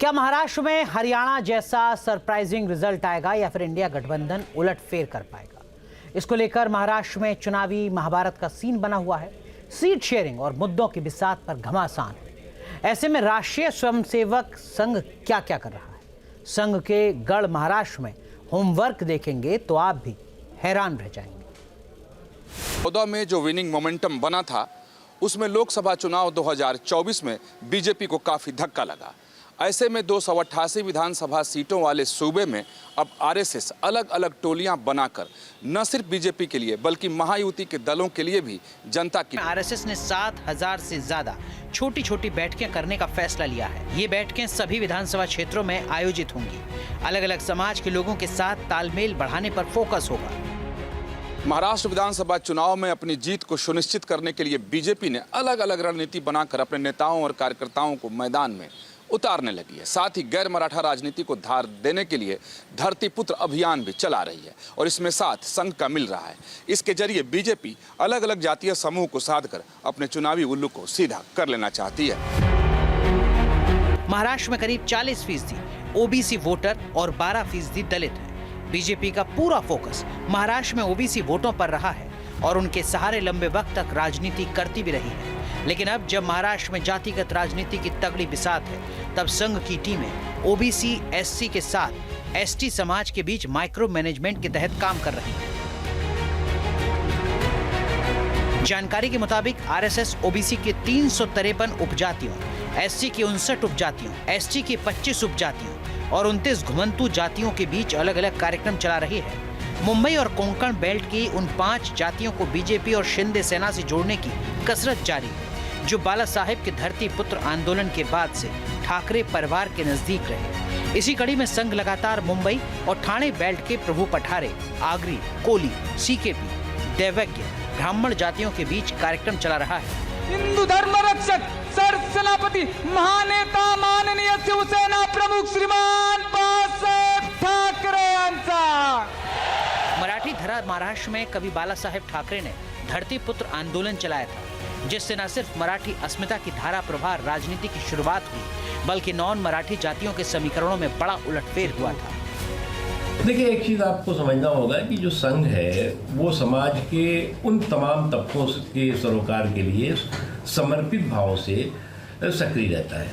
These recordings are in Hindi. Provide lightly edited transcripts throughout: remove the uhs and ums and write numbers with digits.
क्या महाराष्ट्र में हरियाणा जैसा सरप्राइजिंग रिजल्ट आएगा या फिर इंडिया गठबंधन उलटफेर कर पाएगा? इसको लेकर महाराष्ट्र में चुनावी महाभारत का सीन बना हुआ है। सीट शेयरिंग और मुद्दों की बिसात पर घमासान है। ऐसे में राष्ट्रीय स्वयंसेवक संघ क्या क्या कर रहा है? संघ के गढ़ महाराष्ट्र में होमवर्क देखेंगे तो आप भी हैरान रह जाएंगे। 14 में जो विनिंग मोमेंटम बना था उसमें लोकसभा चुनाव 2024 में बीजेपी को काफी धक्का लगा। ऐसे में 288 विधानसभा सीटों वाले सूबे में अब आरएसएस अलग अलग टोलियां बनाकर न सिर्फ बीजेपी के लिए बल्कि महायुति के दलों के लिए भी जनता की आरएसएस ने 7,000 से ज्यादा छोटी छोटी बैठकें करने का फैसला लिया है। ये बैठकें सभी विधानसभा क्षेत्रों में आयोजित होंगी। अलग अलग समाज के लोगों के साथ तालमेल बढ़ाने पर फोकस होगा। महाराष्ट्र विधानसभा चुनाव में अपनी जीत को सुनिश्चित करने के लिए बीजेपी ने अलग अलग रणनीति बनाकर अपने नेताओं और कार्यकर्ताओं को मैदान में उतारने लगी है। साथ ही गैर मराठा राजनीति को धार देने के लिए धरती पुत्र अभियान भी चला रही है और इसमें साथ संघ का मिल रहा है। इसके जरिए बीजेपी अलग अलग जातीय समूह को साधकर अपने चुनावी उल्लू को सीधा कर लेना चाहती है। महाराष्ट्र में करीब 40% ओबीसी वोटर और 12% दलित है। बीजेपी का पूरा फोकस महाराष्ट्र में ओबीसी वोटों पर रहा है और उनके सहारे लंबे वक्त तक राजनीति करती भी रही है। लेकिन अब जब महाराष्ट्र में जातिगत राजनीति की तगड़ी बिसात है, तब संघ की टीमें ओबीसी एससी के साथ एसटी समाज के बीच माइक्रो मैनेजमेंट के तहत काम कर रही है। जानकारी के मुताबिक आरएसएस ओबीसी के 353 उपजातियों, एससी की 59 उपजातियों, एसटी की 25 उपजातियों और 29 घुमंतु जातियों के बीच अलग अलग कार्यक्रम चला रही है। मुंबई और कोंकण बेल्ट की उन 5 जातियों को बीजेपी और शिंदे सेना से जोड़ने की कसरत जारी है, जो बाला साहेब के धरती पुत्र आंदोलन के बाद से ठाकरे परिवार के नजदीक रहे। इसी कड़ी में संघ लगातार मुंबई और ठाणे बेल्ट के प्रभु पठारे, आगरी, कोली, सीकेपी, दैवज्ञ, ब्राह्मण जातियों के बीच कार्यक्रम चला रहा है। हिंदू धर्म रक्षक सर सेनापति महानेता माननीय शिवसेना प्रमुख श्रीमान बाळासाहेब ठाकरे यांचा मराठी धरा महाराष्ट्र में कभी बाला साहेब ठाकरे ने धरती पुत्र आंदोलन चलाया था, जिससे न सिर्फ मराठी अस्मिता की धारा प्रभार राजनीति की शुरुआत हुई, बल्कि नॉन मराठी जातियों के समीकरणों में बड़ा उलटफेर हुआ था। देखिए, एक चीज़ आपको समझना होगा कि जो संघ है वो समाज के उन तमाम तबकों के सरोकार के लिए समर्पित भाव से सक्रिय रहता है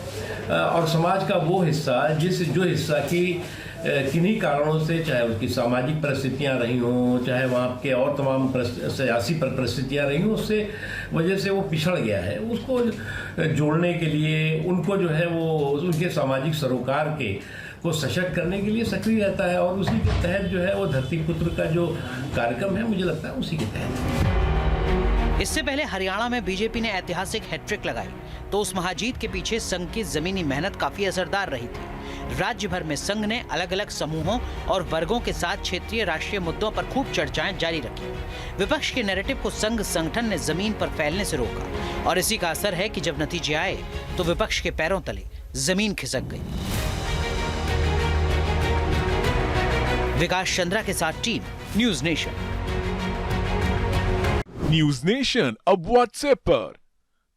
और समाज का वो हिस्सा जो हिस्सा की किन्हीं कारणों से, चाहे उसकी सामाजिक परिस्थितियां रही हों, चाहे वहाँ के और तमाम सियासी परिस्थितियां रही हों, उससे वजह से वो पिछड़ गया है, उसको जोड़ने के लिए उनको जो है वो उनके सामाजिक सरोकार के को सशक्त करने के लिए सक्रिय रहता है और उसी के तहत जो है वो धरती पुत्र का जो कार्यक्रम है, मुझे लगता है उसी के तहत। इससे पहले हरियाणा में बीजेपी ने ऐतिहासिक हैट्रिक लगाई, तो उस महाजीत के पीछे संघ की जमीनी मेहनत काफी असरदार रही थी। राज्य भर में संघ ने अलग अलग समूहों और वर्गों के साथ क्षेत्रीय राष्ट्रीय मुद्दों पर खूब चर्चाएं जारी रखी। विपक्ष के नैरेटिव को संघ संगठन ने जमीन पर फैलने से रोका और इसी का असर है कि जब नतीजे आए तो विपक्ष के पैरों तले जमीन खिसक गई। विकास चंद्रा के साथ team news nation. News nation अब व्हाट्सएप पर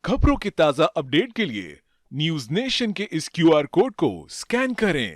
खबरों की ताजा अपडेट के लिए न्यूज नेशन के इस क्यूआर कोड को स्कैन करें।